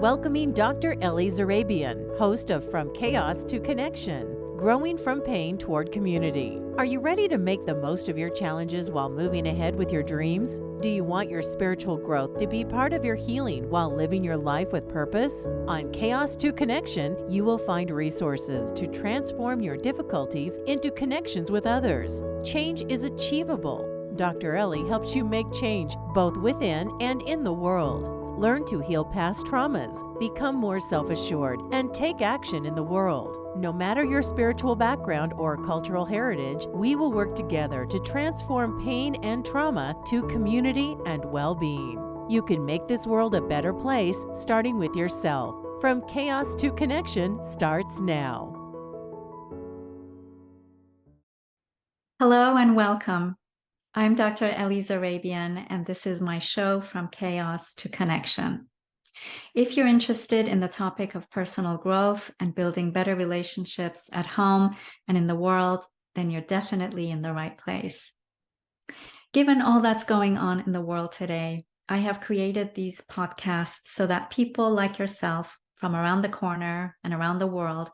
welcoming Dr. Ellie Zarrabian, host of From Chaos to Connection, Growing from Pain Toward Community. Are you ready to make the most of your challenges while moving ahead with your dreams? Do you want your spiritual growth to be part of your healing while living your life with purpose? On Chaos to Connection, you will find resources to transform your difficulties into connections with others. Change is achievable. Dr. Ellie helps you make change both within and in the world. Learn to heal past traumas, become more self-assured, and take action in the world. No matter your spiritual background or cultural heritage, we will work together to transform pain and trauma to community and well-being. You can make this world a better place, starting with yourself. From Chaos to Connection starts now. Hello and welcome. I'm Dr. Ellie Zarrabian, and this is my show From Chaos to Connection. If you're interested in the topic of personal growth and building better relationships at home and in the world, then you're definitely in the right place. Given all that's going on in the world today, I have created these podcasts so that people like yourself from around the corner and around the world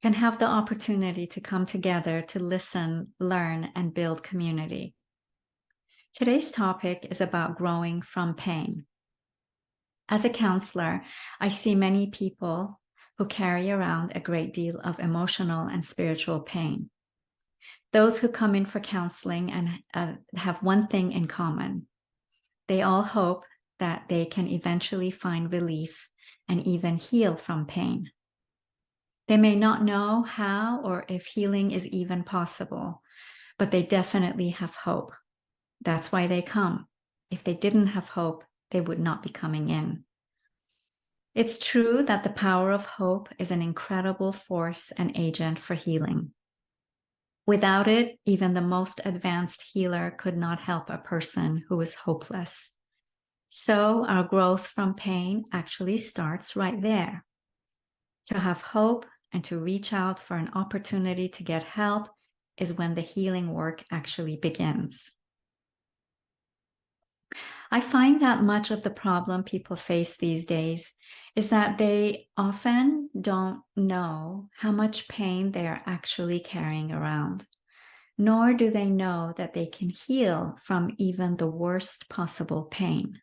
can have the opportunity to come together to listen, learn, and build community. Today's topic is about growing from pain. As a counselor, I see many people who carry around a great deal of emotional and spiritual pain. Those who come in for counseling and have one thing in common. They all hope that they can eventually find relief and even heal from pain. They may not know how or if healing is even possible, but they definitely have hope. That's why they come. If they didn't have hope, they would not be coming in. It's true that the power of hope is an incredible force and agent for healing. Without it, even the most advanced healer could not help a person who is hopeless. So our growth from pain actually starts right there. To have hope and to reach out for an opportunity to get help is when the healing work actually begins. I find that much of the problem people face these days is that they often don't know how much pain they are actually carrying around, nor do they know that they can heal from even the worst possible pain.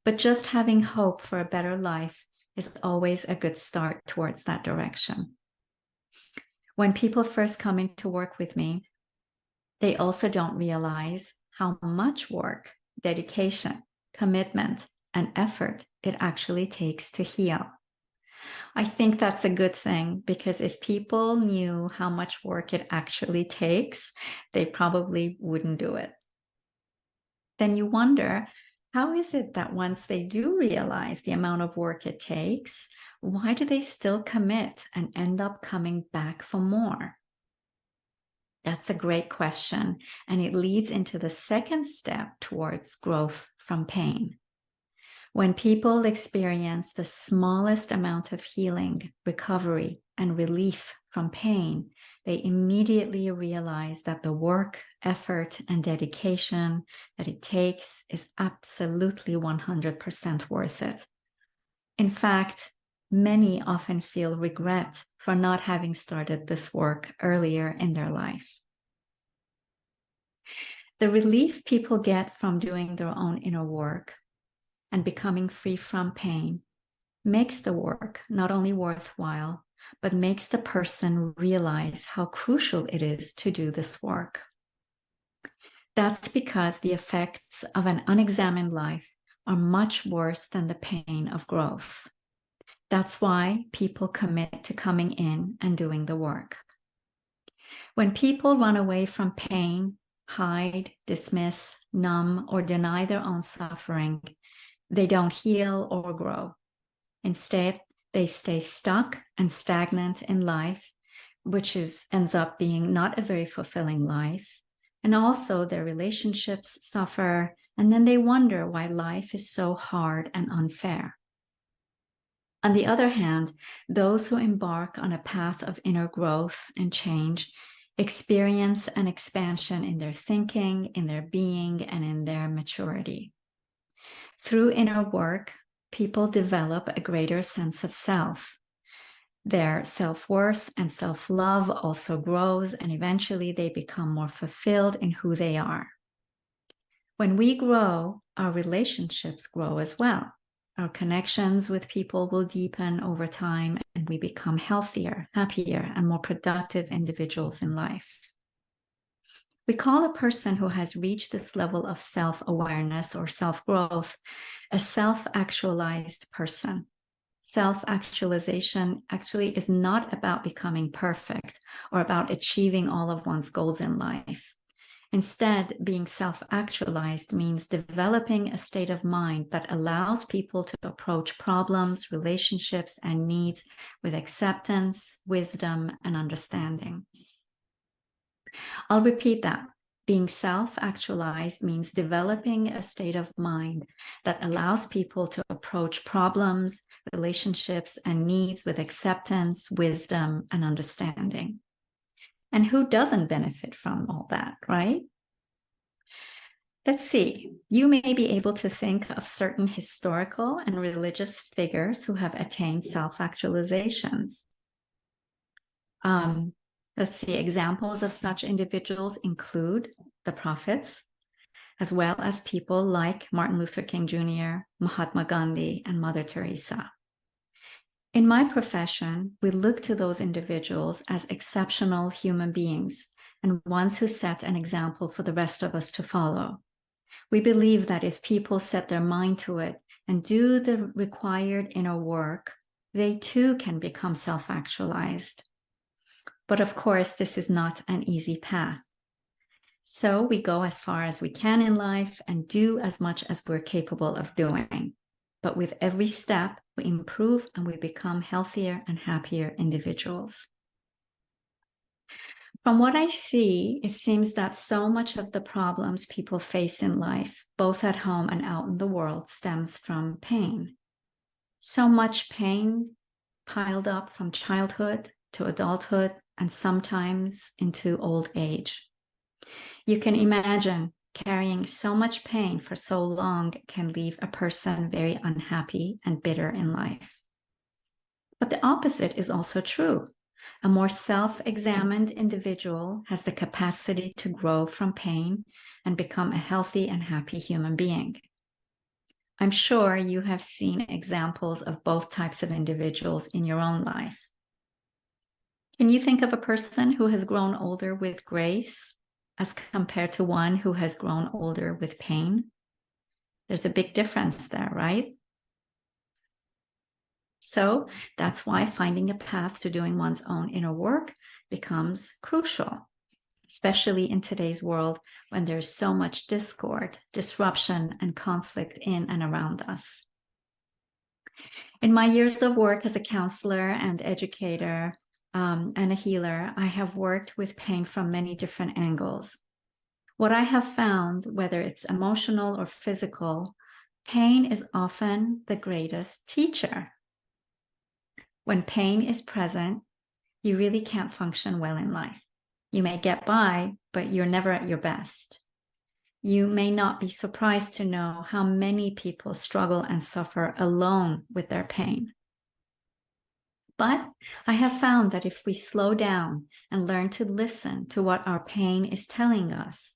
But just having hope for a better life is always a good start towards that direction. When people first come in to work with me, they also don't realize how much work, dedication, commitment, and effort it actually takes to heal. I think that's a good thing because if people knew how much work it actually takes, they probably wouldn't do it. Then you wonder, how is it that once they do realize the amount of work it takes, why do they still commit and end up coming back for more? That's a great question, and it leads into the second step towards growth from pain. When people experience the smallest amount of healing, recovery, and relief from pain, they immediately realize that the work, effort, and dedication that it takes is absolutely 100% worth it. In fact, many often feel regret for not having started this work earlier in their life. The relief people get from doing their own inner work and becoming free from pain makes the work not only worthwhile, but makes the person realize how crucial it is to do this work. That's because the effects of an unexamined life are much worse than the pain of growth. That's why people commit to coming in and doing the work. When people run away from pain, hide, dismiss, numb, or deny their own suffering, they don't heal or grow. Instead, they stay stuck and stagnant in life, which ends up being not a very fulfilling life. And also their relationships suffer, and then they wonder why life is so hard and unfair. On the other hand, those who embark on a path of inner growth and change experience an expansion in their thinking, in their being, and in their maturity. Through inner work, people develop a greater sense of self. Their self-worth and self-love also grows, and eventually they become more fulfilled in who they are. When we grow, our relationships grow as well. Our connections with people will deepen over time, and we become healthier, happier, and more productive individuals in life. We call a person who has reached this level of self-awareness or self-growth a self-actualized person. Self-actualization actually is not about becoming perfect or about achieving all of one's goals in life. Instead, being self-actualized means developing a state of mind that allows people to approach problems, relationships, and needs with acceptance, wisdom, and understanding. I'll repeat that. Being self-actualized means developing a state of mind that allows people to approach problems, relationships, and needs with acceptance, wisdom, and understanding. And who doesn't benefit from all that, right? Let's see. You may be able to think of certain historical and religious figures who have attained self-actualizations. Let's see, examples of such individuals include the prophets, as well as people like Martin Luther King Jr., Mahatma Gandhi, and Mother Teresa. In my profession, we look to those individuals as exceptional human beings and ones who set an example for the rest of us to follow. We believe that if people set their mind to it and do the required inner work, they too can become self-actualized. But of course, this is not an easy path. So we go as far as we can in life and do as much as we're capable of doing. But with every step, we improve and we become healthier and happier individuals. From what I see, it seems that so much of the problems people face in life, both at home and out in the world, stems from pain. So much pain piled up from childhood to adulthood and sometimes into old age. You can imagine carrying so much pain for so long can leave a person very unhappy and bitter in life. But the opposite is also true. A more self-examined individual has the capacity to grow from pain and become a healthy and happy human being. I'm sure you have seen examples of both types of individuals in your own life. Can you think of a person who has grown older with grace as compared to one who has grown older with pain? There's a big difference there, right? So that's why finding a path to doing one's own inner work becomes crucial, especially in today's world when there's so much discord, disruption, and conflict in and around us. In my years of work as a counselor and educator and a healer, I have worked with pain from many different angles. What I have found, whether it's emotional or physical, pain is often the greatest teacher. When pain is present, you really can't function well in life. You may get by, but you're never at your best. You may not be surprised to know how many people struggle and suffer alone with their pain. But I have found that if we slow down and learn to listen to what our pain is telling us,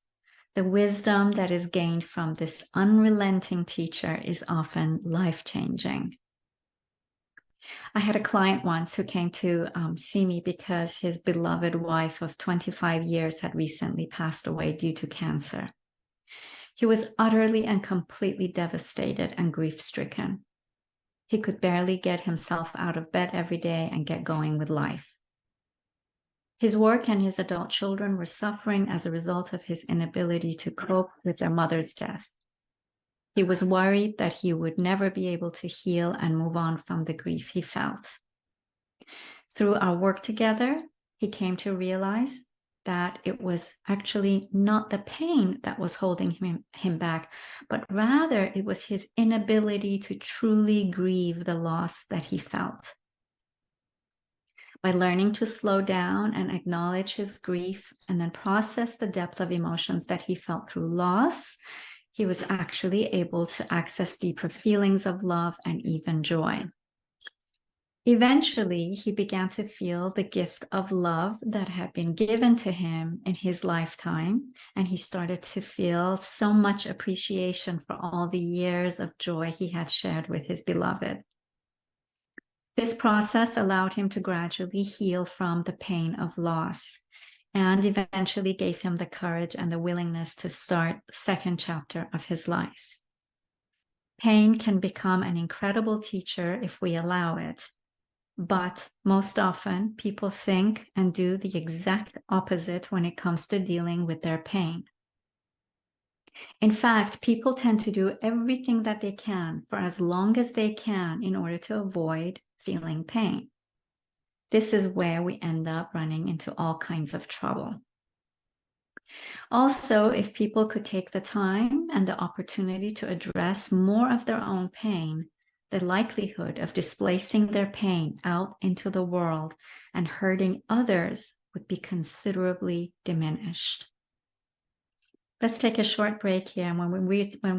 the wisdom that is gained from this unrelenting teacher is often life-changing. I had a client once who came to see me because his beloved wife of 25 years had recently passed away due to cancer. He was utterly and completely devastated and grief-stricken. He could barely get himself out of bed every day and get going with life. His work and his adult children were suffering as a result of his inability to cope with their mother's death. He was worried that he would never be able to heal and move on from the grief he felt. Through our work together, he came to realize that it was actually not the pain that was holding him back, but rather it was his inability to truly grieve the loss that he felt. By learning to slow down and acknowledge his grief and then process the depth of emotions that he felt through loss, he was actually able to access deeper feelings of love and even joy. Eventually, he began to feel the gift of love that had been given to him in his lifetime, and he started to feel so much appreciation for all the years of joy he had shared with his beloved. This process allowed him to gradually heal from the pain of loss, and eventually gave him the courage and the willingness to start the second chapter of his life. Pain can become an incredible teacher if we allow it. But most often, people think and do the exact opposite when it comes to dealing with their pain. In fact, people tend to do everything that they can for as long as they can in order to avoid feeling pain. This is where we end up running into all kinds of trouble. Also, if people could take the time and the opportunity to address more of their own pain, the likelihood of displacing their pain out into the world and hurting others would be considerably diminished. Let's take a short break here, and when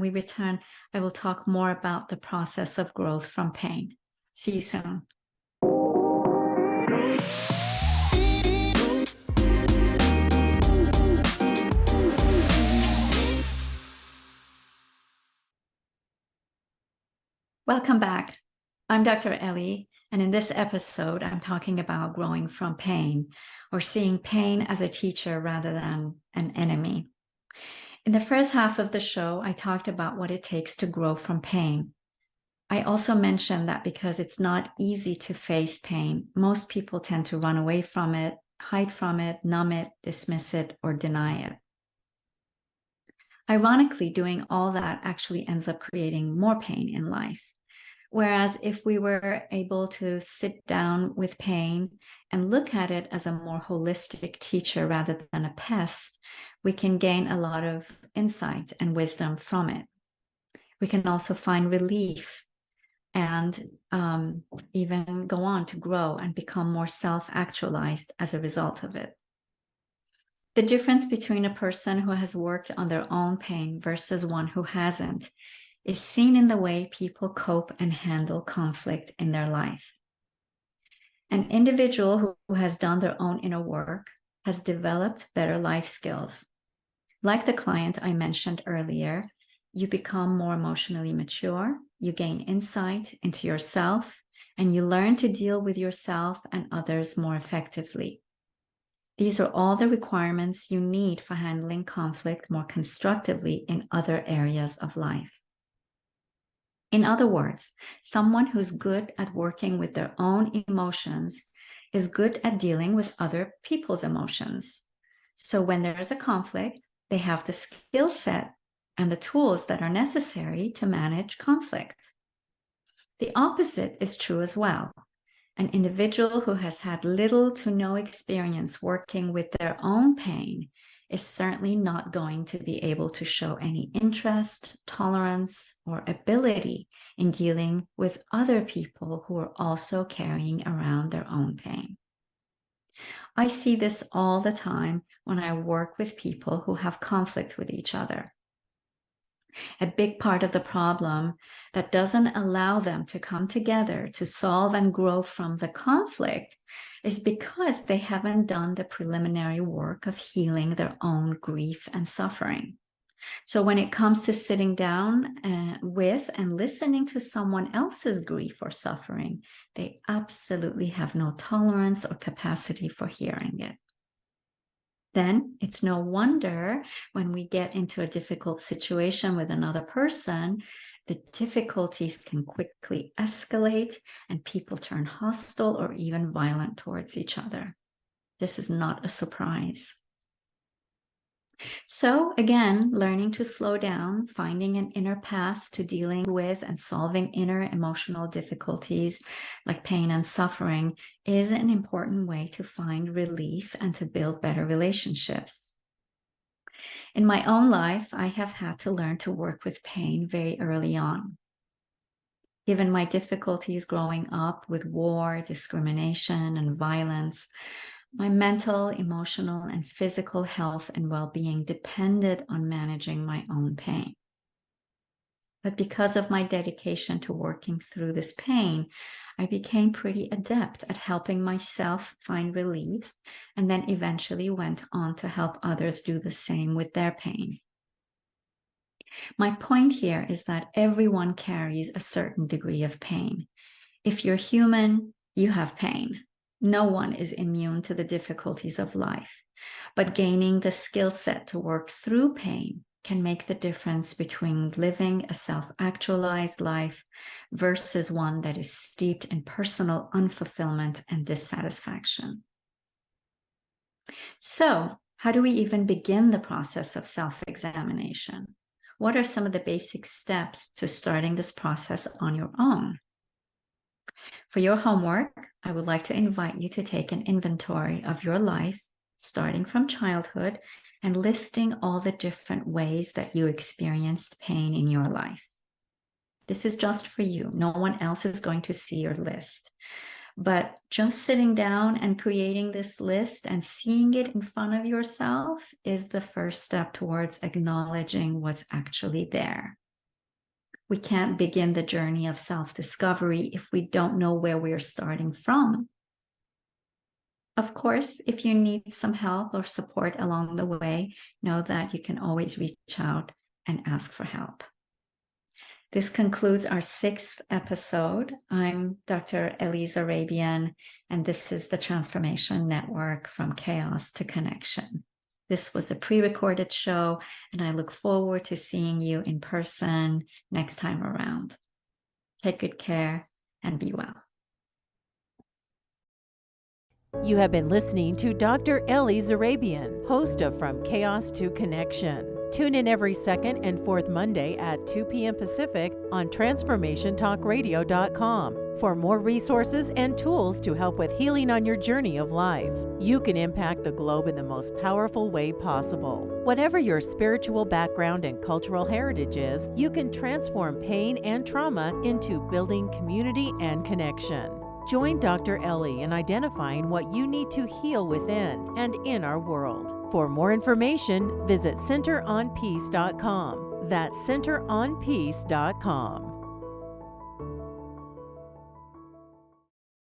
we return, I will talk more about the process of growth from pain. See you soon. Welcome back. I'm Dr. Ellie, and in this episode, I'm talking about growing from pain, or seeing pain as a teacher rather than an enemy. In the first half of the show, I talked about what it takes to grow from pain. I also mentioned that because it's not easy to face pain, most people tend to run away from it, hide from it, numb it, dismiss it, or deny it. Ironically, doing all that actually ends up creating more pain in life. Whereas if we were able to sit down with pain and look at it as a more holistic teacher rather than a pest, we can gain a lot of insight and wisdom from it. We can also find relief and even go on to grow and become more self-actualized as a result of it. The difference between a person who has worked on their own pain versus one who hasn't is seen in the way people cope and handle conflict in their life. An individual who has done their own inner work has developed better life skills. Like the client I mentioned earlier, you become more emotionally mature, you gain insight into yourself, and you learn to deal with yourself and others more effectively. These are all the requirements you need for handling conflict more constructively in other areas of life. In other words, someone who's good at working with their own emotions is good at dealing with other people's emotions. So when there's a conflict, they have the skill set and the tools that are necessary to manage conflict. The opposite is true as well. An individual who has had little to no experience working with their own pain is certainly not going to be able to show any interest, tolerance, or ability in dealing with other people who are also carrying around their own pain. I see this all the time when I work with people who have conflict with each other. A big part of the problem that doesn't allow them to come together to solve and grow from the conflict is because they haven't done the preliminary work of healing their own grief and suffering. So when it comes to sitting down with and listening to someone else's grief or suffering, they absolutely have no tolerance or capacity for hearing it. Then it's no wonder when we get into a difficult situation with another person, the difficulties can quickly escalate and people turn hostile or even violent towards each other. This is not a surprise. So again, learning to slow down, finding an inner path to dealing with and solving inner emotional difficulties like pain and suffering is an important way to find relief and to build better relationships. In my own life, I have had to learn to work with pain very early on. Given my difficulties growing up with war, discrimination, and violence, my mental, emotional, and physical health and well-being depended on managing my own pain. But because of my dedication to working through this pain, I became pretty adept at helping myself find relief, and then eventually went on to help others do the same with their pain. My point here is that everyone carries a certain degree of pain. If you're human, you have pain. No one is immune to the difficulties of life, but gaining the skill set to work through pain can make the difference between living a self-actualized life versus one that is steeped in personal unfulfillment and dissatisfaction. So, how do we even begin the process of self-examination? What are some of the basic steps to starting this process on your own? For your homework, I would like to invite you to take an inventory of your life, starting from childhood, and listing all the different ways that you experienced pain in your life. This is just for you. No one else is going to see your list. But just sitting down and creating this list and seeing it in front of yourself is the first step towards acknowledging what's actually there. We can't begin the journey of self-discovery if we don't know where we're starting from. Of course, if you need some help or support along the way, know that you can always reach out and ask for help. This concludes our 6th episode. I'm Dr. Ellie Zarrabian, and this is the Transformation Network from Chaos to Connection. This was a pre-recorded show, and I look forward to seeing you in person next time around. Take good care and be well. You have been listening to Dr. Ellie Zarrabian, host of From Chaos to Connection. Tune in every second and fourth Monday at 2 p.m. Pacific on TransformationTalkRadio.com for more resources and tools to help with healing on your journey of life. You can impact the globe in the most powerful way possible. Whatever your spiritual background and cultural heritage is, you can transform pain and trauma into building community and connection. Join Dr. Ellie in identifying what you need to heal within and in our world. For more information, visit centeronpeace.com. That's centeronpeace.com.